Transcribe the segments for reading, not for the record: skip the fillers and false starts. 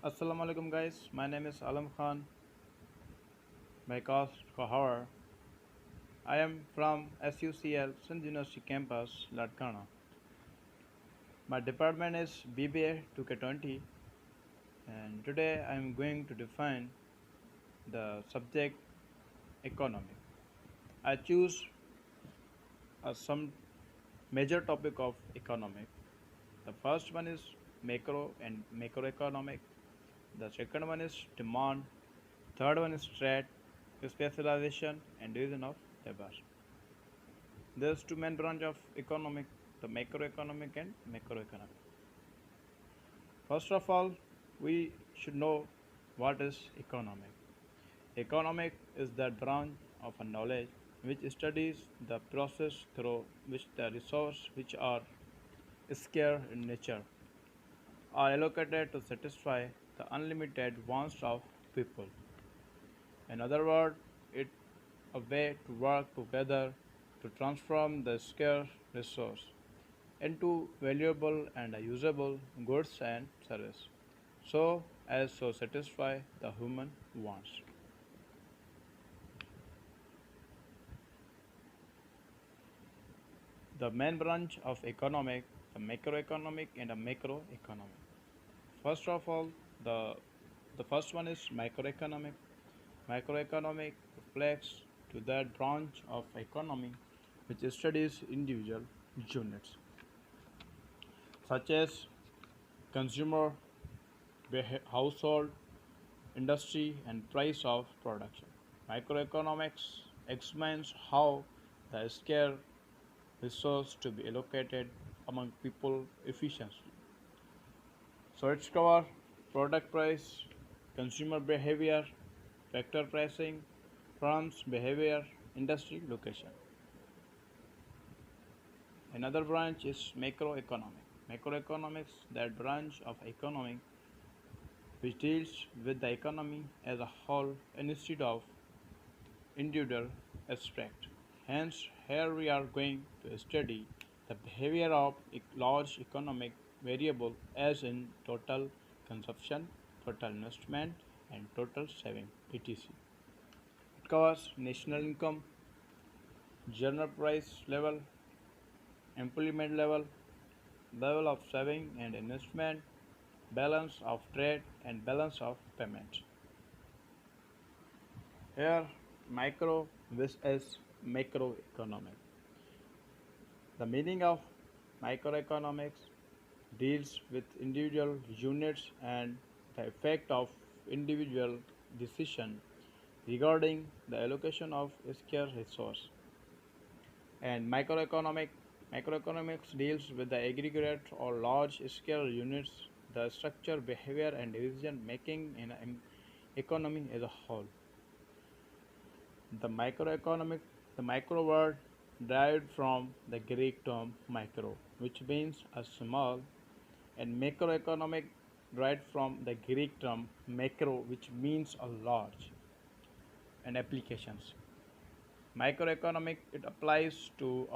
Assalamu alaikum guys, my name is Alam Khan, my caste Kahar. I am from SUCL Sindh University campus, Latkana. My department is BBA 2K20 and today I am going to define the subject economic. I choose some major topic of economic. The first one is macro and macroeconomic. The second one is demand. Third one is trade, specialization and division of labor. There's two main branch of economic, the macroeconomic and macroeconomic. First of all, we should know what is economic. Economic is that branch of a knowledge which studies the process through which the resources which are scarce in nature are allocated to satisfy the unlimited wants of people. In other words, it a way to work together to transform the scarce resource into valuable and usable goods and services, so as to satisfy the human wants. The main branch of economic, the macroeconomic and the macroeconomic. First of all, the the first one is microeconomic. Microeconomic reflects to that branch of economy which studies individual units such as consumer, household, industry, and price of production. Microeconomics examines how the scarce resource to be allocated among people efficiently. So it's cover product price, consumer behavior, factor pricing, firms behavior, industry location. Another branch is macroeconomic. Macroeconomics, that branch of economic which deals with the economy as a whole instead of individual aspect. Hence, here we are going to study the behavior of large economic variable as in total consumption, total investment, and total saving, etc. It covers national income, general price level, employment level, level of saving and investment, balance of trade, and balance of payment. Here, micro versus macroeconomic. The meaning of microeconomics deals with individual units and the effect of individual decision regarding the allocation of scarce resource. And macroeconomics deals with the aggregate or large scale units, the structure, behavior, and decision making in an economy as a whole. The microeconomic, the micro word derived from the Greek term micro, which means a small, and macroeconomic derived from the Greek term macro, which means a large, and applications. Microeconomic it applies to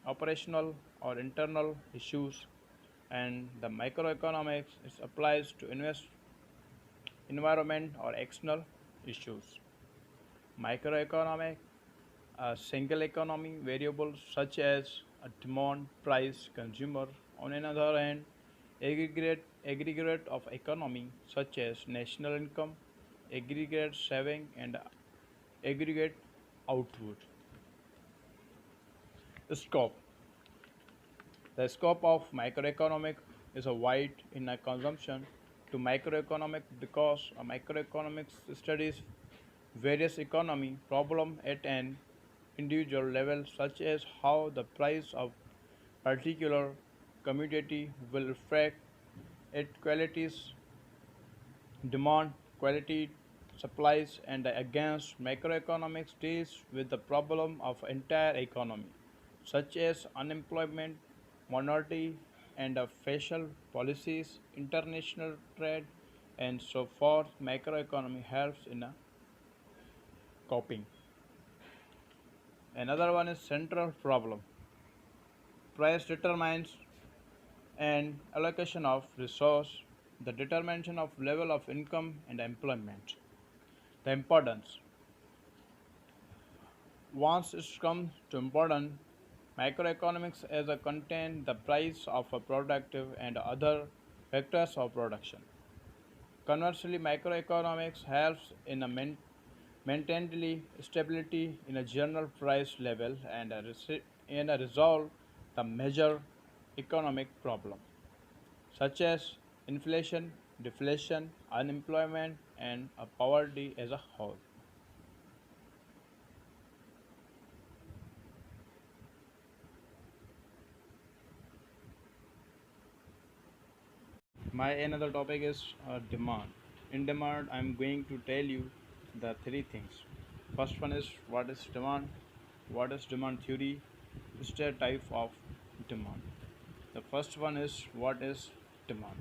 operational or internal issues, and the microeconomics it applies to environment or external issues. Microeconomic single economy variables such as a demand, price, consumer. On another hand, aggregate of economy such as national income, aggregate saving, and aggregate output. Scope. The scope of microeconomic is a wide in a consumption to microeconomic because a microeconomics studies various economy problem at an individual level such as how the price of particular commodity will affect its qualities, demand, quality, supplies, and against macroeconomics deals with the problem of entire economy, such as unemployment, minority and facial policies, international trade, and so forth. Macroeconomy helps in coping. Another one is central problem. Price determines an allocation of resource. the determination of level of income and employment. The importance. Once it comes to important, macroeconomics as a contain the price of a product and other factors of production. Conversely, macroeconomics helps in a maintaining stability in a general price level and resolve the major economic problem such as inflation, deflation, unemployment, and poverty as a whole. My another topic is demand. In demand, I'm going to tell you the three things. First one is what is demand, what is demand theory, is the type of demand. The first one is what is demand.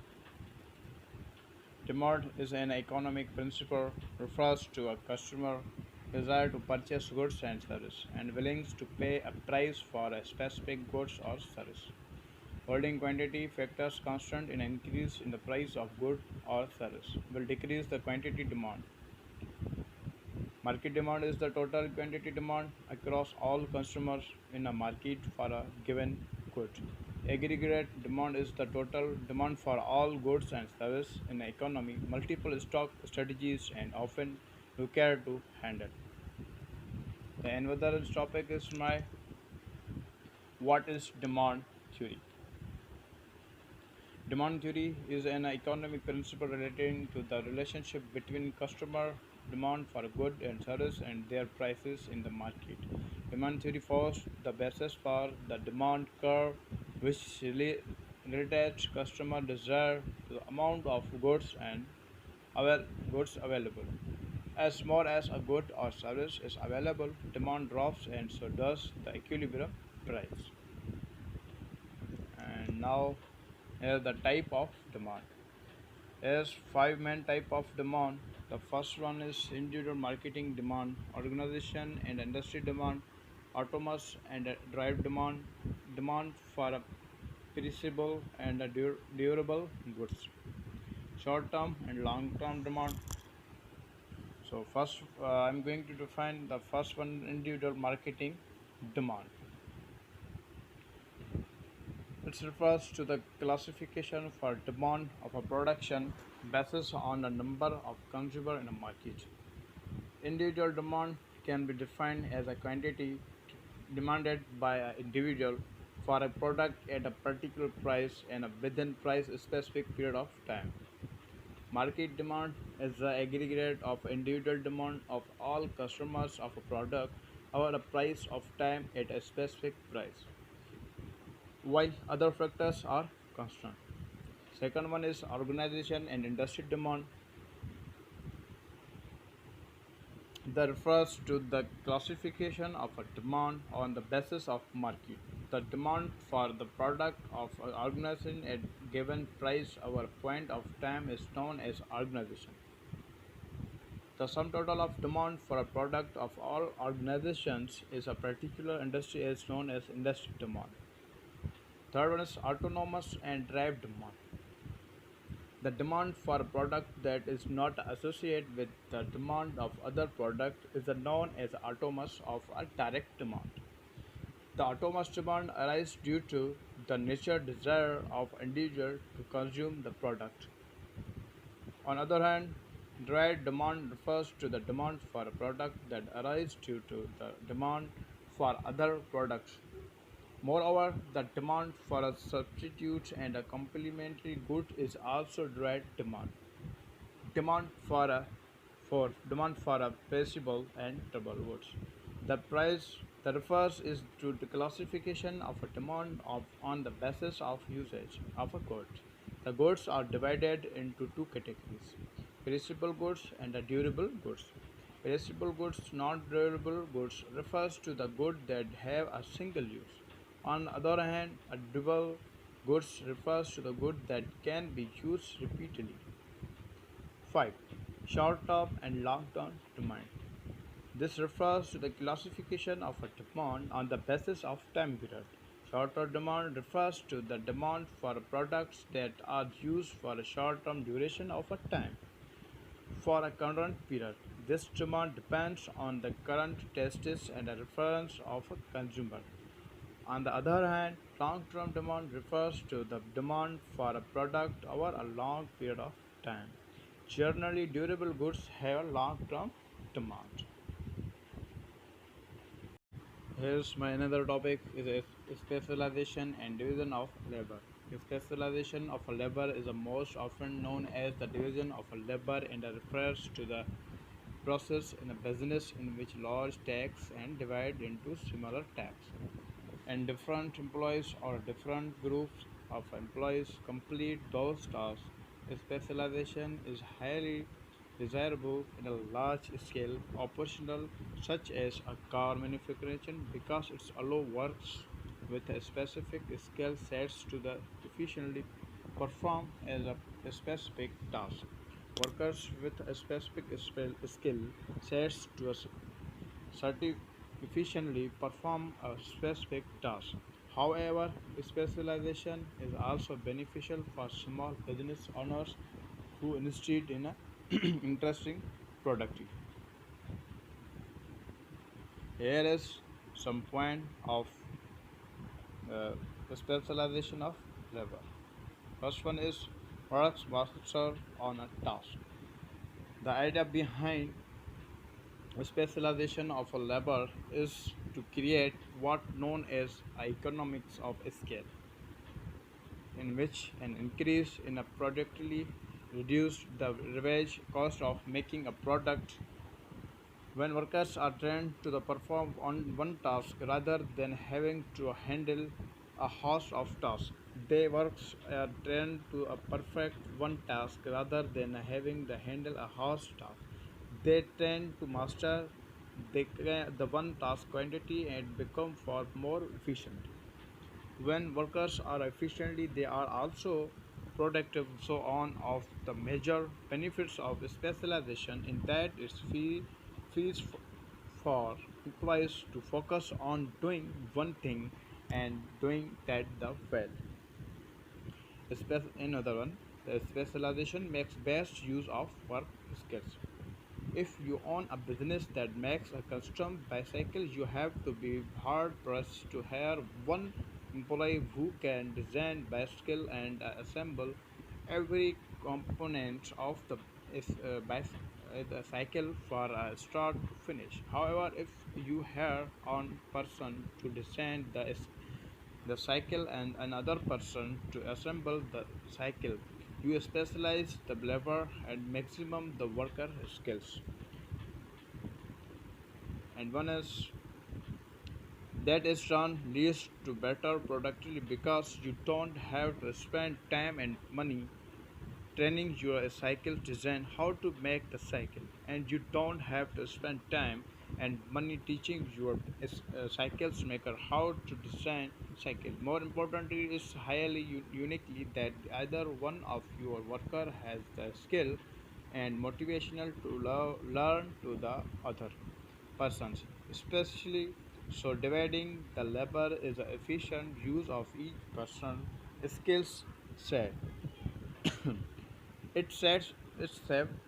Demand is an economic principle refers to a customer desire to purchase goods and service and willingness to pay a price for a specific goods or service. Holding quantity factors constant in increase in the price of good or service will decrease the quantity demand. Market demand is the total quantity demand across all customers in a market for a given good. Aggregate demand is the total demand for all goods and services in the economy. Multiple stock strategies and often require to handle. The another topic is my what is demand theory. Demand theory is an economic principle relating to the relationship between customer demand for good and service and their prices in the market. Demand theory forms the basis for the demand curve, which relates customer desire to the amount of goods and goods available. As more as a good or service is available, demand drops, and so does the equilibrium price. And now, here the type of demand. There's five main type of demand. The first one is individual marketing demand, organization and industry demand, autonomous and drive demand, demand for a perishable and a durable goods, short term and long term demand. So first, I'm going to define the first one, individual marketing demand. It refers to the classification for demand of a production based on the number of consumers in a market. Individual demand can be defined as a quantity demanded by an individual for a product at a particular price and within price specific period of time. Market demand is the aggregate of individual demand of all customers of a product over a price of time at a specific price, while other factors are constant. Second one is organization and industry demand. That refers to the classification of a demand on the basis of market. The demand for the product of an organization at given price over a point of time is known as organization. The sum total of demand for a product of all organizations is a particular industry is known as industry demand. Third one is autonomous and drive demand. The demand for a product that is not associated with the demand of other product is known as autonomous of a direct demand. The autonomous demand arises due to the nature desire of individual to consume the product. On the other hand, direct demand refers to the demand for a product that arises due to the demand for other products. Moreover, the demand for a substitute and a complementary good is also direct demand. Demand for a demand for a perishable and durable goods. The price that refers is to the classification of a demand on the basis of usage of a good. The goods are divided into two categories: perishable goods and durable goods. Perishable goods, non-durable goods, refers to the good that have a single use. On the other hand, a durable goods refers to the good that can be used repeatedly. 5. Short-term and long-term demand. This refers to the classification of a demand on the basis of time period. Shorter demand refers to the demand for products that are used for a short-term duration of a time for a current period. This demand depends on the current tastes and the preference of a consumer. On the other hand, long-term demand refers to the demand for a product over a long period of time. Generally, durable goods have long-term demand. Here's my another topic is specialization and division of labor. Specialization of a labor is the most often known as the division of a labor and refers to the process in a business in which large tasks and divided into smaller tasks and different employees or different groups of employees complete those tasks. Specialization is highly desirable in a large scale operational such as a car manufacturing because it allows works with a specific skill sets to the efficiently perform as a specific task. Workers with a specific skill sets to a certi- efficiently perform a specific task. However, specialization is also beneficial for small business owners who insist in a interesting productive. Here is some point of uh, specialization of labor. First one is works master on a task. The idea behind specialization of a labor is to create what known as economics of scale, in which an increase in a productivity reduces the average cost of making a product. When workers are trained to the perform on one task rather than having to handle a host of tasks, they works are trained to a perfect one task rather than having to handle a host task. They tend to master the one task quantity and become far more efficient. When workers are efficiently, they are also productive. So on of the major benefits of specialization in that is fees for employees to focus on doing one thing and doing that the well. Another one, the specialization makes best use of work skills. If you own a business that makes a custom bicycle, you have to be hard pressed to hire one employee who can design bicycle and assemble every component of the cycle for start to finish. However, if you hire one person to design the cycle and another person to assemble the cycle, you specialize the labor and maximum the worker skills. And one is that is done leads to better productivity because you don't have to spend time and money training your cycle design how to make the cycle, and you don't have to spend time and money teaching your cycles maker how to design cycle. More importantly, it's highly uniquely that either one of your worker has the skill and motivational to learn to the other persons, especially so dividing the labor is an efficient use of each person skills set. It saves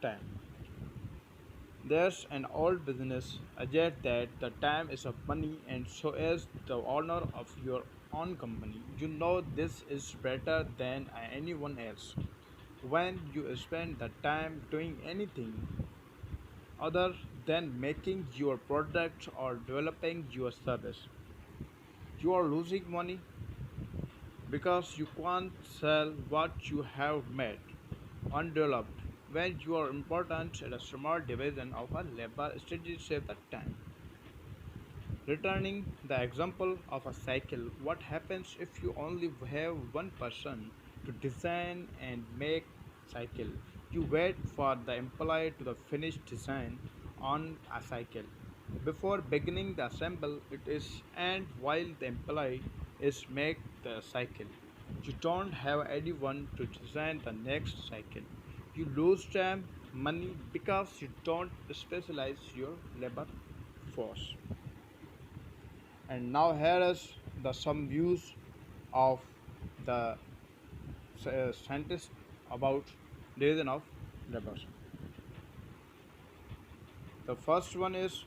time. There's an old business adage that the time is of money, and so is the owner of your own company. You know this is better than anyone else. When you spend the time doing anything other than making your product or developing your service, you are losing money because you can't sell what you have made undeveloped. When you are important at a small division of a labor strategy save the time. Returning the example of a cycle, what happens if you only have one person to design and make cycle? You wait for the employee to the finished design on a cycle before beginning the assemble it is, and while the employee is make the cycle, you don't have anyone to design the next cycle. You lose time, money because you don't specialize your labor force. And now here is the some views of the scientists about division of labor. The first one is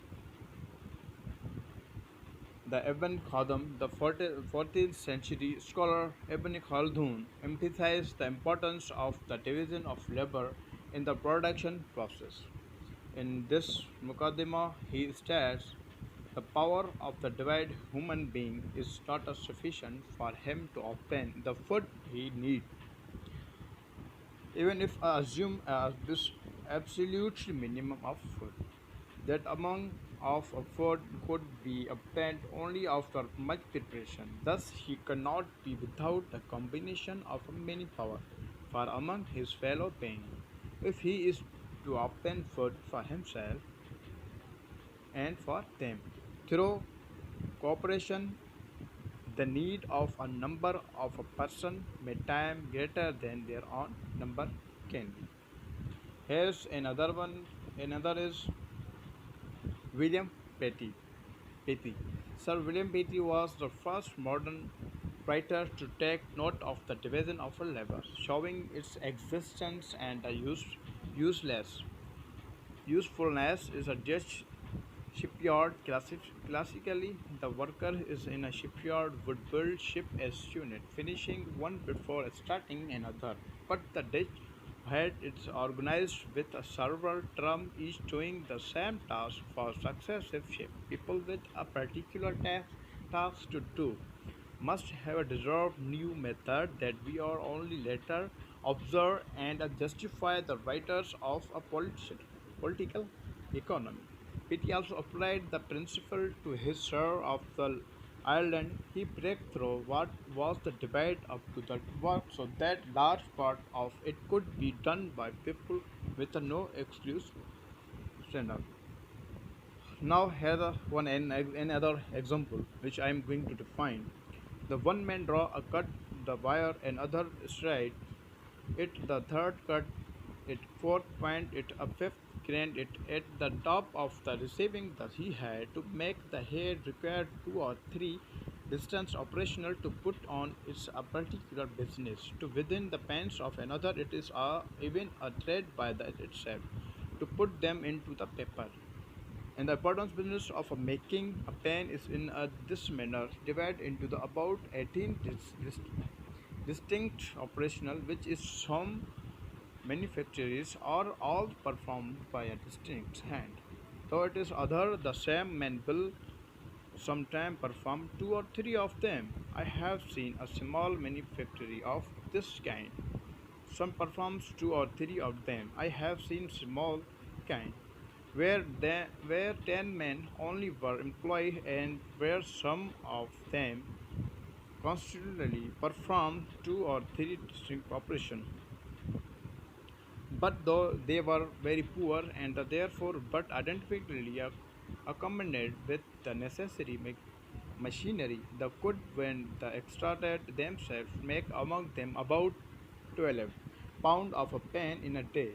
the Ibn Khaldun, the 14th century scholar Ibn Khaldun emphasized the importance of the division of labor in the production process. In this Mukaddimah, he states the power of the divided human being is not sufficient for him to obtain the food he needs. Even if I assume this absolute minimum of food, that amount of food could be obtained only after much preparation. Thus, he cannot be without the combination of many power for among his fellow beings. If he is to obtain food for himself and for them through cooperation, the need of a number of a person may time greater than their own number can be. Here's another one. Another is William Petty. Petty. Sir William Petty was the first modern writer to take note of the division of labor, showing its existence and the useless usefulness is a Dutch shipyard. Classically, the worker is in a shipyard would build ship as unit, finishing one before starting another. But the Dutch had it organized with a several term each doing the same task for successive ship. People with a particular task to do must have a deserved new method that we are only later observe and justify the writers of a political economy. Pitt also applied the principle to his share of the Ireland. He broke through what was the debate up to that work so that large part of it could be done by people with no excuse standard. Now here the one another example which I am going to define. The one man draw a cut the wire and other straight it the third cut it fourth point it a fifth grand it at the top of the receiving that he had to make the head required two or three distance operational to put on its a particular business to within the pants of another it is even a thread by the itself to put them into the paper. And the importance business of making a pen is in this manner divided into the about 18 distinct operational which is some manufacturers are all performed by a distinct hand. Though it is other the same man will sometime perform two or three of them. I have seen a small manufactory of this kind. Some performs two or three of them. I have seen small kind where 10 men only were employed and where some of them constantly performed two or three distinct operations. But though they were very poor and therefore but identically accompanied with the necessary machinery, the could when the extracted themselves make among them about 12 pound of a pen in a day.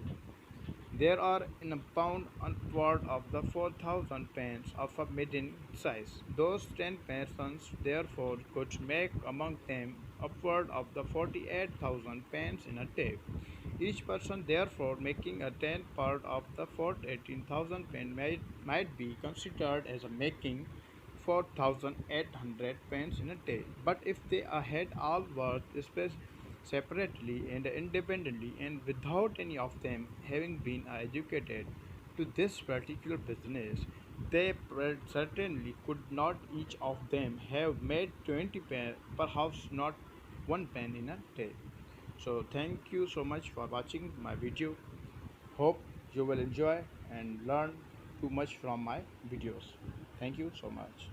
There are in a pound upward of the 4,000 pence of a medium size. Those 10 persons therefore could make among them upward of the 48,000 pence in a day. Each person therefore making a tenth part of the 18,000 pence might be considered as a making 4,800 pence in a day. But if they had all worked separately and independently and without any of them having been educated to this particular business, they certainly could not each of them have made 20 pen, perhaps not one pen in a day. So thank you so much for watching my video. Hope you will enjoy and learn too much from my videos. Thank you so much.